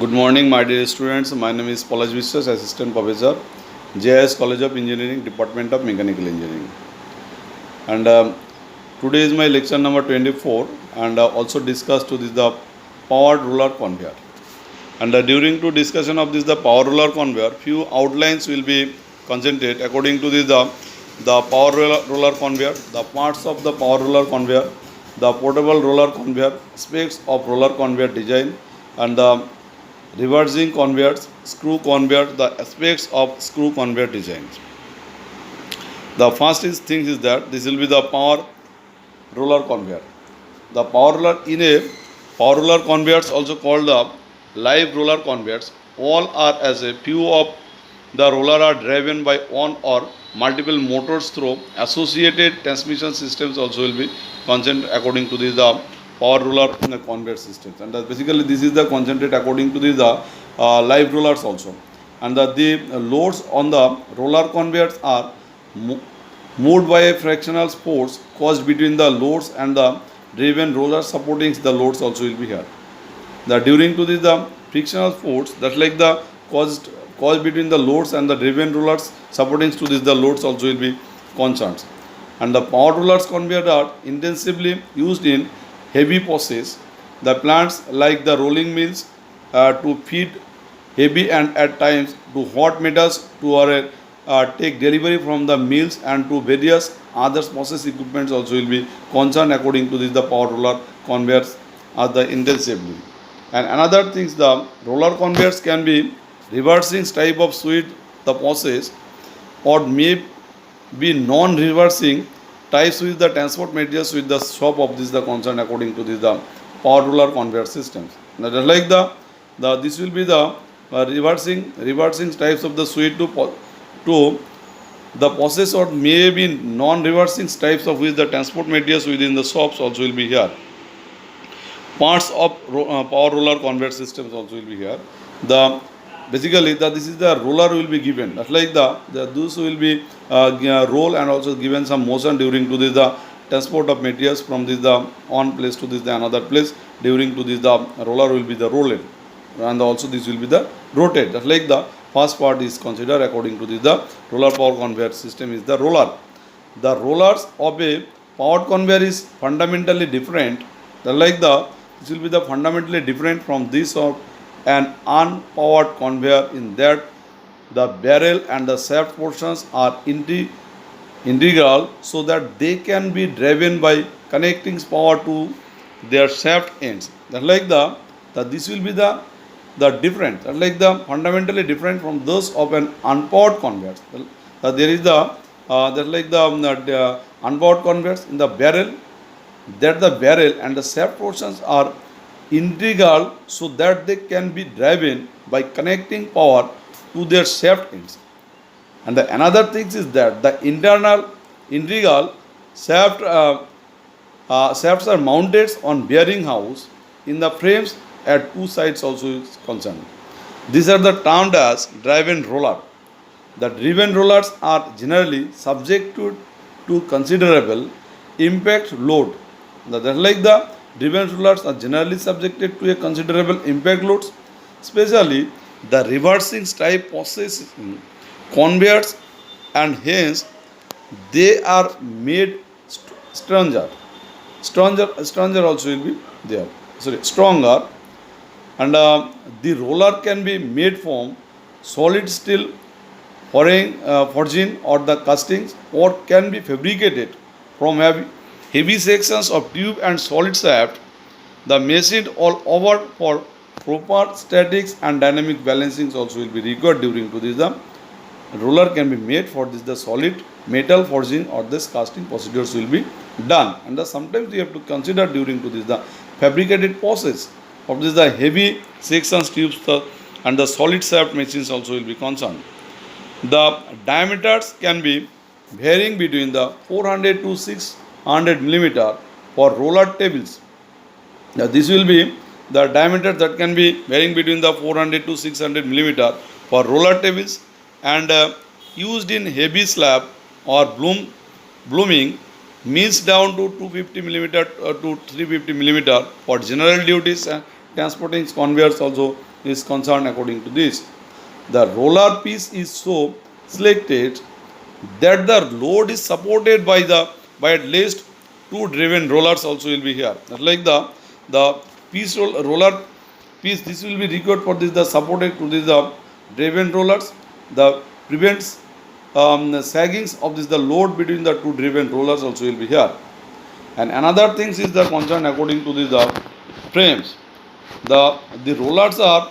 Good morning, my dear students. My name is Palaj Viswas, Assistant Professor, JIS College of Engineering, Department of Mechanical Engineering. And today is my lecture number 24, and also discussed to this the power roller conveyor. And during to discussion of this the power roller conveyor, few outlines will be concentrated according to this the power roller conveyor, the parts of the power roller conveyor, the portable roller conveyor, specs of roller conveyor design, and the reversing conveyors, screw conveyor, the aspects of screw conveyor design. The first thing is that this will be the power roller conveyor. The power roller in a power roller conveyors, also called the live roller conveyors, all are as a few of the roller are driven by one or multiple motors through associated transmission systems also will be concentrated according to the power roller conveyor systems. And basically this is the concentrate according to the live rollers also. And the loads on the roller conveyors are moved by a frictional force caused between the loads and the driven roller supporting the loads also will be here. The during to this the frictional force that like the caused between the loads and the driven rollers supporting to this the loads also will be constants. And the power rollers conveyor are intensively used in heavy process. The plants like the rolling mills to feed heavy and at times to hot metals to take delivery from the mills and to various other process equipments also will be concerned according to this the power roller conveyors are the intensively. And another things the roller conveyors can be reversing type of suite the process or may be non-reversing types with the transport materials with the shop of this the concern according to this the power roller conveyor systems. Now just like the this will be the reversing types of the suite to the process or may be non-reversing types of which the transport materials within the shops also will be here. Parts of power roller conveyor systems also will be here. The basically this is the roller will be given that's like those will be roll and also given some motion during to this the transport of materials from this the one place to this the another place during to this the roller will be the rolled and also this will be the rotate that's like the first part is considered according to this the roller power conveyor system is the roller. The rollers of a powered conveyor is fundamentally different like this will be the fundamentally different from this of an unpowered conveyor in that the barrel and the shaft portions are integral so that they can be driven by connecting power to their shaft ends. That like this will be the different that like the fundamentally different from those of an unpowered conveyor. There is that like the unpowered conveyors in the barrel that the barrel and the shaft portions are integral so that they can be driven by connecting power to their shaft ends. And another thing is that the internal integral shafts are mounted on bearing house in the frames at two sides also is concerned. These are the termed as driven roller. The driven rollers are generally subjected to considerable impact load. That's like the driven rollers are generally subjected to a considerable impact loads, especially the reversing type processing conveyors, and hence they are made stronger. Stronger also will be there. Sorry, stronger, and the roller can be made from solid steel forging or the castings, or can be fabricated from heavy sections of tube and solid shaft. The machined all over for proper statics and dynamic balancings also will be required during to this. The roller can be made for this the solid metal forging or this casting procedures will be done, and sometimes we have to consider during to this the fabricated process of this the heavy sections tubes and the solid shaft machines also will be concerned. The diameters can be varying between the 400 to 600 millimeter for roller tables. Now this will be the diameter that can be varying between the 400 to 600 millimeter for roller tables, and used in heavy slab or blooming mills down to 250 millimeter to 350 millimeter for general duties transporting conveyors also is concerned according to this. The roller piece is so selected that the load is supported by at least two driven rollers also will be here. Like the roller piece, this will be required for this the supported to this the driven rollers. The prevents the saggings of this the load between the two driven rollers also will be here. And another thing is the concern according to this the frames. The rollers are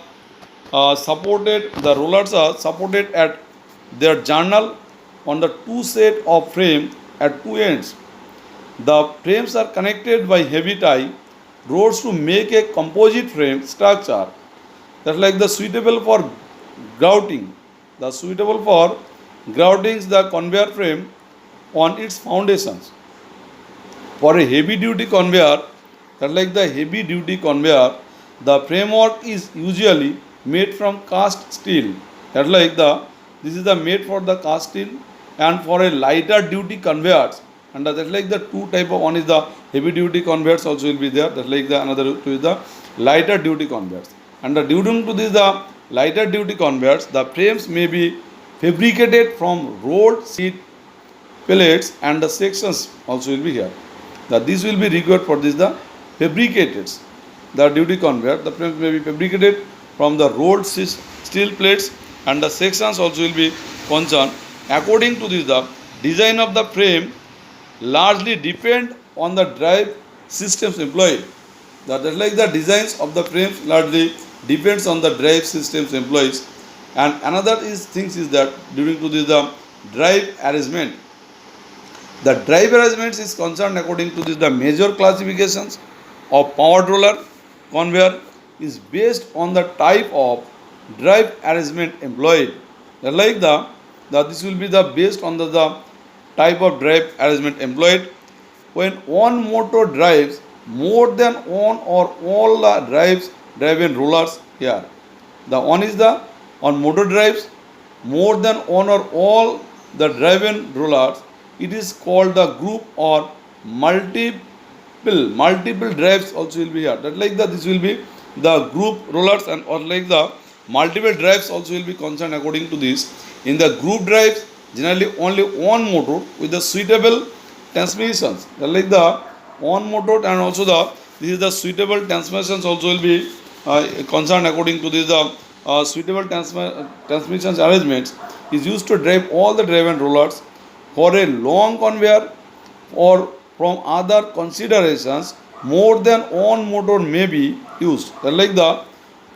supported. The rollers are supported at their journal on the two set of frame at two ends. The frames are connected by heavy tie rods to make a composite frame structure that like the suitable for grouting. The suitable for grouting the conveyor frame on its foundations. For a heavy duty conveyor, that like the heavy duty conveyor, the framework is usually made from cast steel. That like this is the made for the cast steel, and for a lighter duty conveyors, and that like the two type of, one is the heavy duty conveyors also will be there. That like the another two is the lighter duty conveyors. And the due to this the lighter duty conveyors, the frames may be fabricated from rolled sheet pellets, and the sections also will be here. This will be required for this the fabricated the duty conveyor. The frames may be fabricated from the rolled steel plates, and the sections also will be concerned. According to this, the design of the frame largely depend on the drive systems employed. That is like the designs of the frames largely depends on the drive systems employed. And another things is that during to this the drive arrangement. The drive arrangements is concerned according to this the major classifications of power roller conveyor is based on the type of drive arrangement employed. Like this will be the based on the type of drive arrangement employed. When one motor drives more than one or all the driven rollers here. The one is the on motor drives more than one or all the driven rollers. It is called the group or multiple drives also will be here. That like this will be the group rollers, and or like the multiple drives also will be concerned according to this. In the group drives, generally only one motor with the suitable transmissions. That like the one motor, and also this is the suitable transmissions also will be concerned according to this the suitable transmissions arrangements is used to drive all the driven rollers. For a long conveyor or from other considerations, more than one motor may be used. Like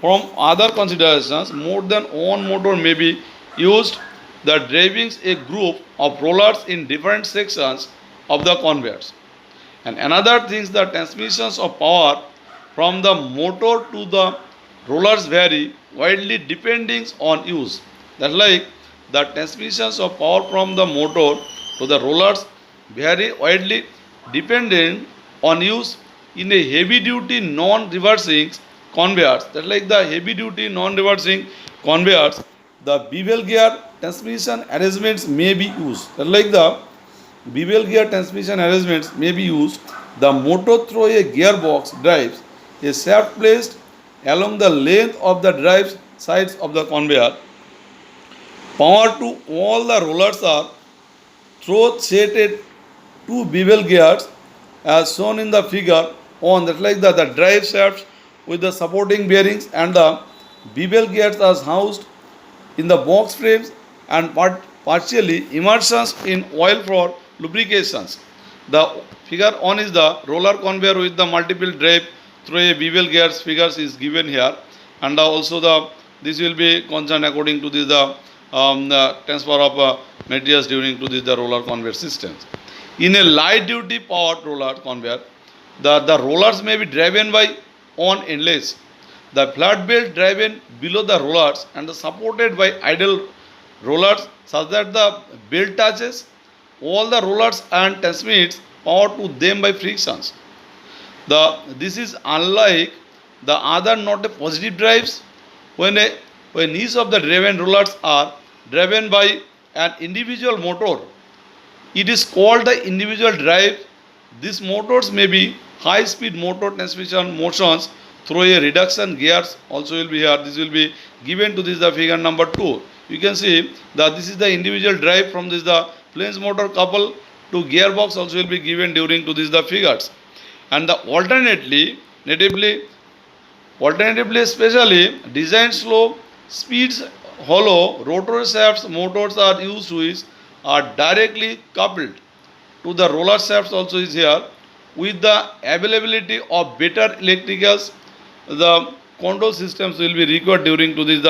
from other considerations, more than one motor may be used. The driving a group of rollers in different sections of the conveyors. And another thing is the transmissions of power from the motor to the rollers vary widely depending on use. That like the transmissions of power from the motor to the rollers vary widely depending on use. In a heavy duty non-reversing conveyors, that like the heavy duty non-reversing conveyors, the bevel gear transmission arrangements may be used. That like the bevel gear transmission arrangements may be used. The motor through a gearbox drives a shaft placed along the length of the drive sides of the conveyor. Power to all the rollers are through seated two bevel gears as shown in the figure on that like the drive shafts with the supporting bearings, and the bevel gears are housed in the box frames and partially immersions in oil for lubrications. The figure on is the roller conveyor with the multiple drive through a bevel gears figures is given here, and also this will be concerned according to this the transfer of materials during to this the roller conveyor systems. In a light duty powered roller conveyor, the rollers may be driven by on endless. The flat belt driven below the rollers and supported by idle rollers such that the belt touches all the rollers and transmits power to them by frictions. This is unlike the other not a positive drives when each of the driven rollers are driven by an individual motor. It is called the individual drive. These motors may be high speed motor transmission motions through a reduction gears also will be here. This will be given to this the figure number 2. You can see that this is the individual drive from this the flange motor couple to gearbox also will be given during to this the figures. And the alternatively especially designed slow speeds hollow rotor shafts motors are used which are directly coupled to the roller shafts also is here. With the availability of better electricals, the control systems will be required during to this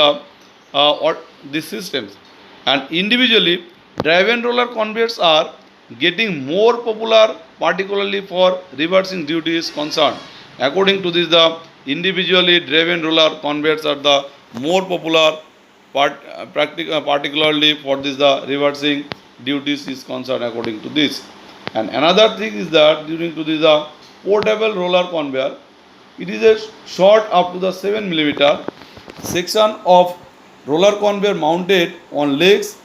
or these systems. And individually driven roller conveyors are getting more popular, particularly for reversing duty is concerned. According to this, the individually driven roller conveyors are the more popular, particularly for this the reversing duties is concerned. According to this, and another thing is that during to this the portable roller conveyor, it is a short up to the 7 millimeter section of roller conveyor mounted on legs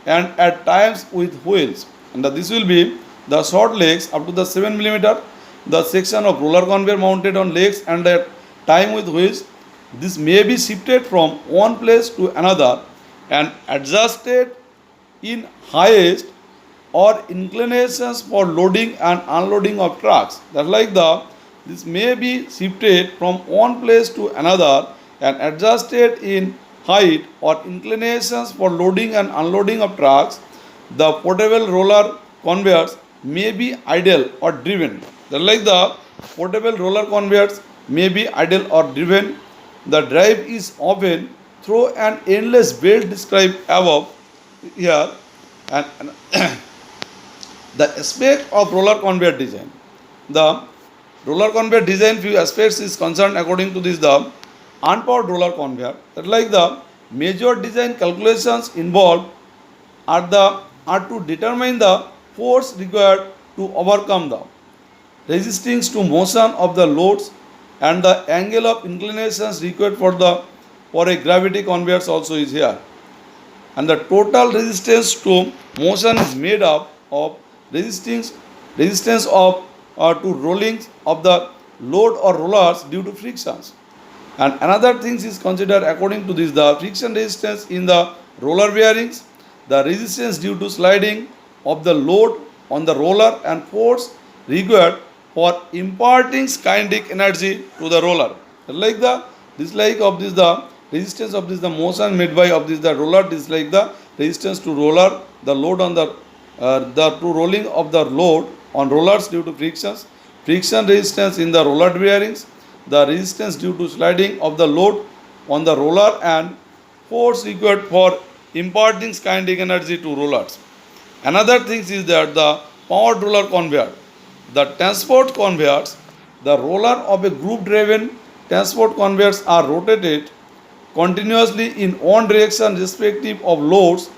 and at times with wheels. And this will be the short legs up to the 7 millimeter, the section of roller conveyor mounted on legs and at time with wheels. This may be shifted from one place to another and adjusted in highest or inclinations for loading and unloading of trucks. That's like this may be shifted from one place to another and adjusted in height or inclinations for loading and unloading of trucks. The portable roller conveyors may be idle or driven. That's like the portable roller conveyors may be idle or driven. The drive is often through an endless belt described above here. And the aspect of roller conveyor design. The roller conveyor design few aspects is concerned according to this the unpowered roller conveyor. That like the major design calculations involved are to determine the force required to overcome the resistance to motion of the loads and the angle of inclinations required for a gravity conveyors also is here. And the total resistance to motion is made up of resistance of to rolling of the load or rollers due to frictions. And another things is considered according to this the friction resistance in the roller bearings, the resistance due to sliding of the load on the roller and force required for imparting kinetic energy to the roller. Like the dislike of this the resistance of this the motion made by of this the roller dislike the resistance to roller the load on the to rolling of the load on rollers due to frictions, friction resistance in the roller bearings, the resistance due to sliding of the load on the roller and force required for imparting kinetic energy to rollers. Another thing is that the powered roller conveyor, the transport conveyors, the roller of a group driven transport conveyors are rotated continuously in one direction respective of loads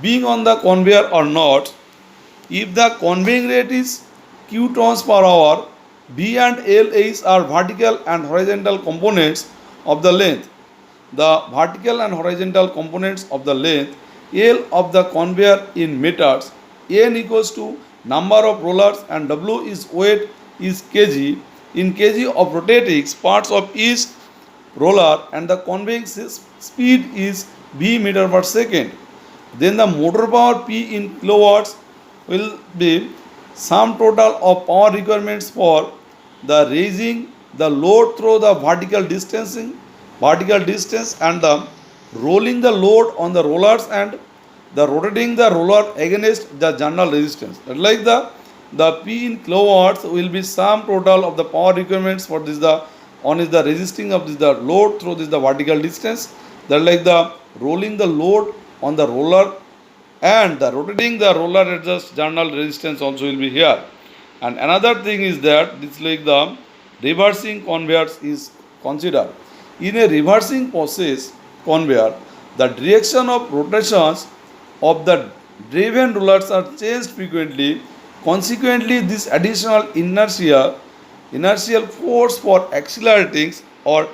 being on the conveyor or not. If the conveying rate is q tons per hour, V and LH are vertical and horizontal components of the length. The vertical and horizontal components of the length L of the conveyor in meters, N equals to number of rollers and W is weight is kg in kg of rotating parts of each roller and the conveying speed is V meter per second. Then the motor power P in kilowatts will be sum total of power requirements for the raising the load through the vertical distance and the rolling the load on the rollers and the rotating the roller against the general resistance. Like the P in kilowatts will be sum total of the power requirements for this the on is the resisting of this the load through this the vertical distance. That like the rolling the load on the roller and the rotating the roller adjust general resistance also will be here. And another thing is that this like the reversing conveyors is considered. In a reversing process conveyor, the direction of rotations of the driven rollers are changed frequently. Consequently, this additional inertial force for accelerating or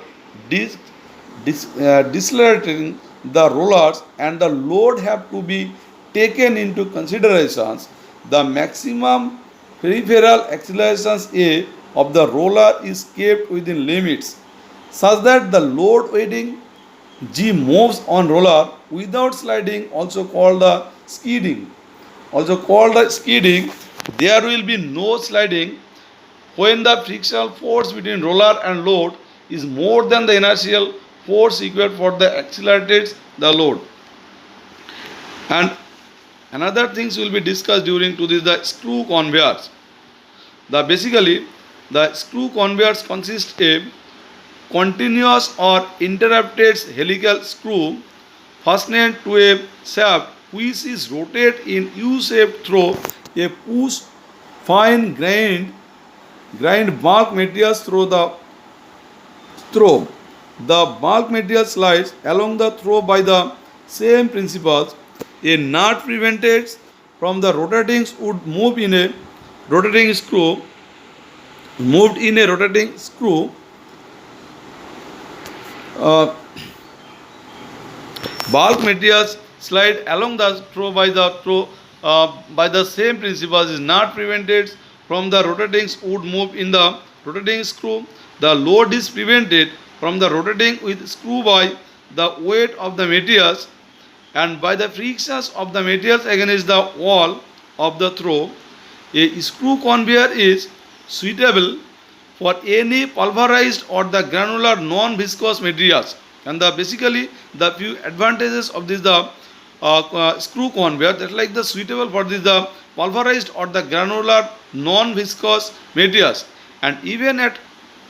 decelerating the rollers and the load have to be taken into considerations. The maximum peripheral accelerations A of the roller is kept within limits such that the load weighting G moves on roller without sliding, also called the skidding. Also called the skidding, there will be no sliding when the frictional force between roller and load is more than the inertial force equal for the accelerates the load. And another things will be discussed during to this the screw conveyors. Basically the screw conveyors consist a continuous or interrupted helical screw fastened to a shaft which is rotated in U-shape through a push fine grind bulk materials through. The bulk material slides along the throw by the same principles. A nut prevented from the rotating would move in a rotating screw moved in a rotating screw. uh, Bulk materials slide along the throw by the same principles is not prevented from the rotating would move in the rotating screw. The load is prevented from the rotating with screw by the weight of the materials and by the frictions of the materials against the wall of the throw. A screw conveyor is suitable for any pulverized or the granular non-viscous materials. And basically the few advantages of this screw conveyor that like the suitable for this the pulverized or the granular non-viscous materials, and even at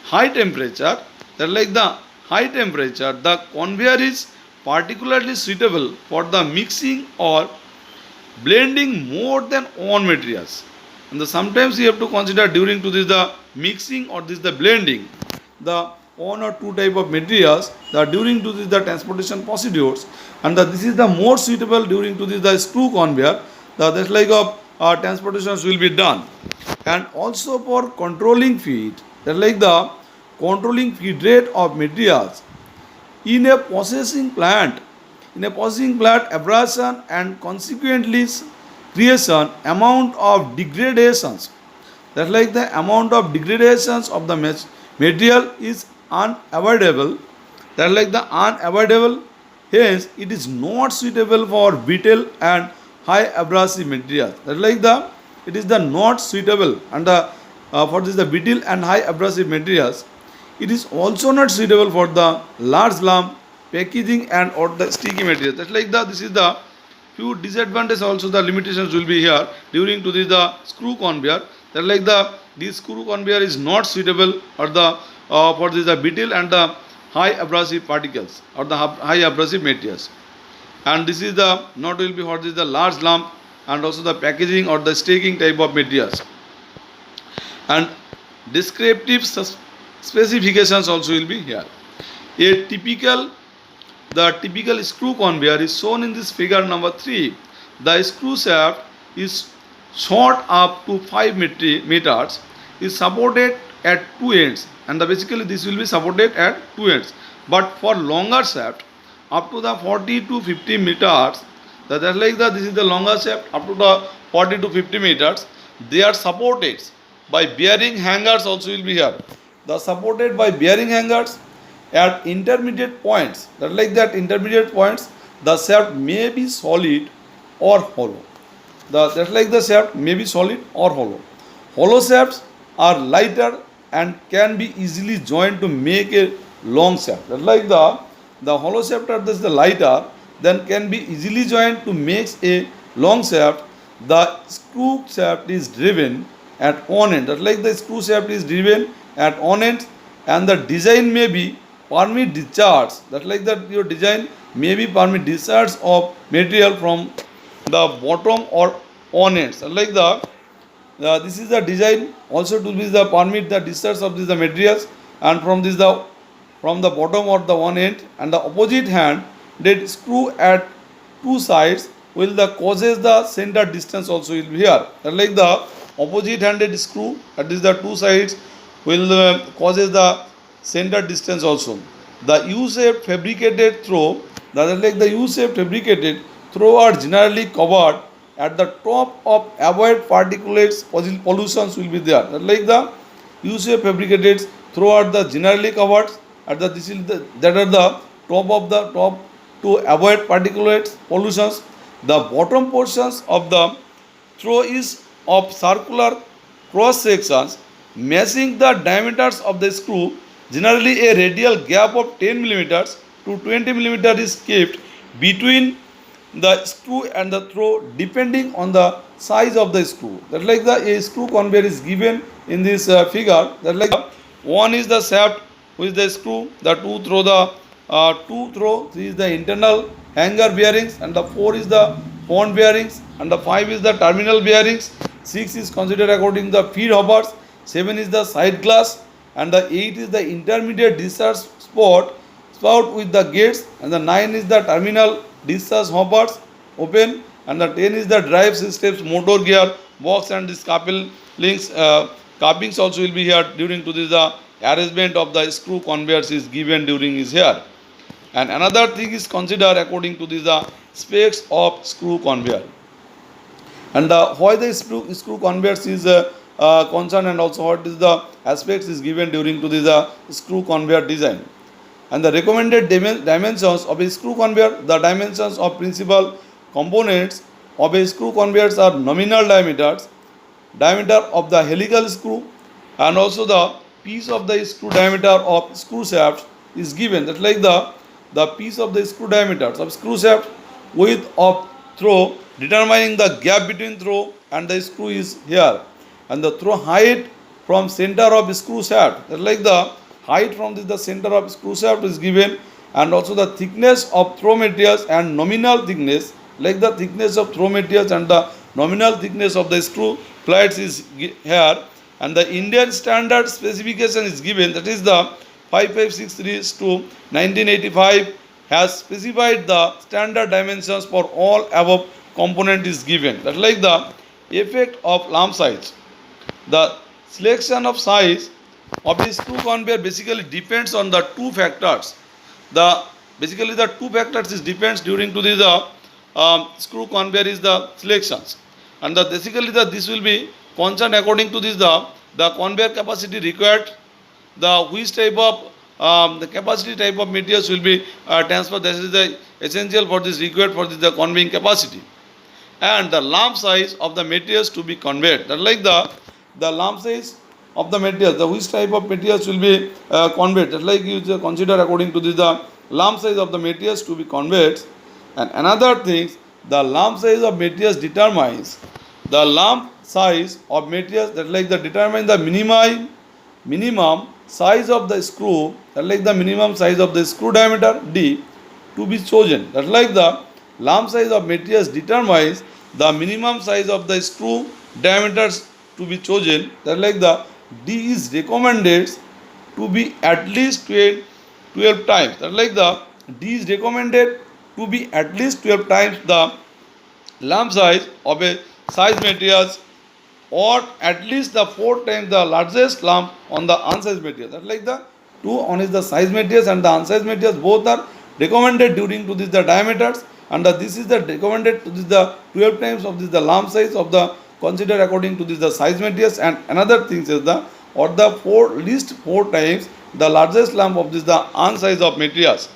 high temperature, that like the high temperature the conveyor is particularly suitable for the mixing or blending more than one materials. And sometimes you have to consider during to this the mixing or this the blending the one or two type of materials that during to this the transportation procedures, and this is the more suitable during to this the screw conveyor, that's like transportations will be done. And also for controlling feed, that like the controlling feed rate of materials in a processing plant. In a processing plant, abrasion and consequently creation amount of degradations, that's like the amount of degradations of the material is unavoidable, that like the unavoidable, hence it is not suitable for brittle and high abrasive materials, that like the it is the not suitable, and for this the brittle and high abrasive materials. It is also not suitable for the large lump packaging and or the sticky materials. That's like this is the few disadvantages, also the limitations will be here during to this the screw conveyor. That like this screw conveyor is not suitable or the for this the brittle and the high abrasive particles or the high abrasive materials. And this is the not will be for this the large lump and also the packaging or the staking type of materials. And descriptive specifications also will be here. The typical screw conveyor is shown in this figure number 3. The screw shaft is short up to 5 meters, is supported at two ends, and basically this will be supported at two ends. But for longer shaft up to the 40 to 50 meters, that's like this is the longer shaft up to the 40 to 50 meters, they are supported by bearing hangers also will be here. The supported by bearing hangers at intermediate points, that like that intermediate points the shaft may be solid or hollow. That's like the shaft may be solid or hollow. Hollow shafts are lighter and can be easily joined to make a long shaft. That's like the hollow shaft are the lighter, then can be easily joined to make a long shaft. The screw shaft is driven at one end. That's like the screw shaft is driven at one end, and the design may be permit discharge. That's like that your design may be permit discharge of material from the bottom or on ends. Like this is the design also to be the permit the discharge of the materials, and from the bottom or the one end, and the opposite hand did screw at two sides will the causes the center distance also will be here. Like the opposite handed screw at the two sides will causes the center distance also. The U-shaped fabricated throw, that is like the U-shaped fabricated throw are generally covered at the top of avoid particulates pollutions will be there. That like the U-shaped fabricated throw are the generally covered at the this is the that are the top to avoid particulates pollutions. The bottom portions of the throw is of circular cross sections matching the diameters of the screw. Generally, a radial gap of 10 millimeters to 20 millimeters is kept between the screw and the throw depending on the size of the screw. That like the a screw conveyor is given in this figure. That like one is the shaft with the screw, the two throw three is the internal hanger bearings, and the four is the pond bearings, and the five is the terminal bearings. Six is considered according to the feed hoppers. Seven is the side glass, and the eight is the intermediate discharge spout with the gates, and the nine is the terminal discharge hoppers open, and the 10 is the drive systems motor gear box, and this couplings couplings also will be here during to this the arrangement of the screw conveyors is given during is here. And another thing is considered according to this the specs of screw conveyor, and why the screw conveyors is concerned, and also what is the aspects is given during to this screw conveyor design. And the recommended dimensions of a screw conveyor, the dimensions of principal components of a screw conveyors are nominal diameters, diameter of the helical screw, and also the piece of the screw diameter of screw shaft is given. That like the piece of the screw diameters of screw shaft, width of throw determining the gap between throw and the screw is here, and the throw height from center of screw shaft. That like the height from the center of screw shaft is given, and also the thickness of throw materials and nominal thickness, like the thickness of throw materials and the nominal thickness of the screw plates is here. And the Indian standard specification is given, that is the 5563 to 1985 has specified the standard dimensions for all above component is given. That like the effect of lamp size, the selection of size of the screw conveyor basically depends on the two factors. The basically the two factors is depends during to the screw conveyor is the selections, and the basically the this will be concerned according to this the conveyor capacity required, the which type of the capacity type of materials will be transferred. This is the essential for this required for this the conveying capacity, and the lamp size of the materials to be conveyed. That like the lamp size of the materials, the which type of materials will be conveyed. That like you consider according to this the lamp size of the materials to be conveyed. And another thing, the lamp size of materials determines the lamp size of materials, that like the determine the minimum size of the screw, that like the minimum size of the screw diameter D to be chosen. That like the lamp size of materials determines the minimum size of the screw diameters to be chosen. That like the D is recommended to be at least 12 times. That like the D is recommended to be at least 12 times the lamp size of a size materials, or at least the 4 times the largest lamp on the unsized material. That like the two on is the size materials and the unsized materials both are recommended during to this the diameters, and this is the recommended to this the 12 times of this the lamp size of the considered according to this the size materials. And another thing is the or the least 4 times the largest lamp of this the unsize of materials.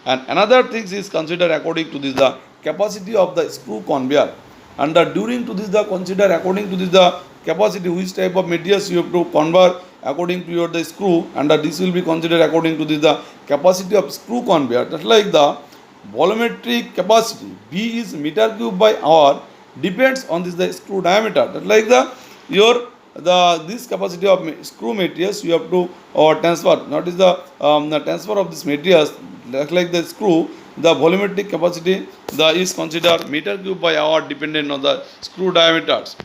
And another thing is considered according to this the capacity of the screw conveyor, and during to this the consider according to this the capacity which type of materials you have to convert according to your the screw, and this will be considered according to this the capacity of screw conveyor. That like the volumetric capacity V is meter cube by hour depends on this the screw diameter. That like the your this capacity of screw materials you have to transfer, not is the transfer of this materials like the screw, the volumetric capacity is considered meter cube by hour dependent on the screw diameters.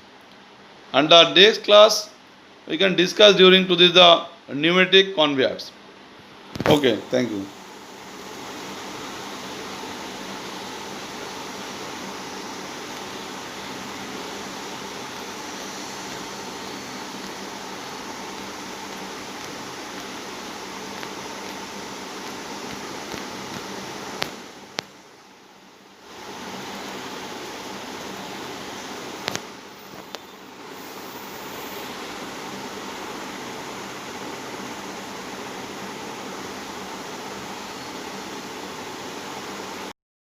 And the next class we can discuss during to this the pneumatic conveyors. Okay, thank you.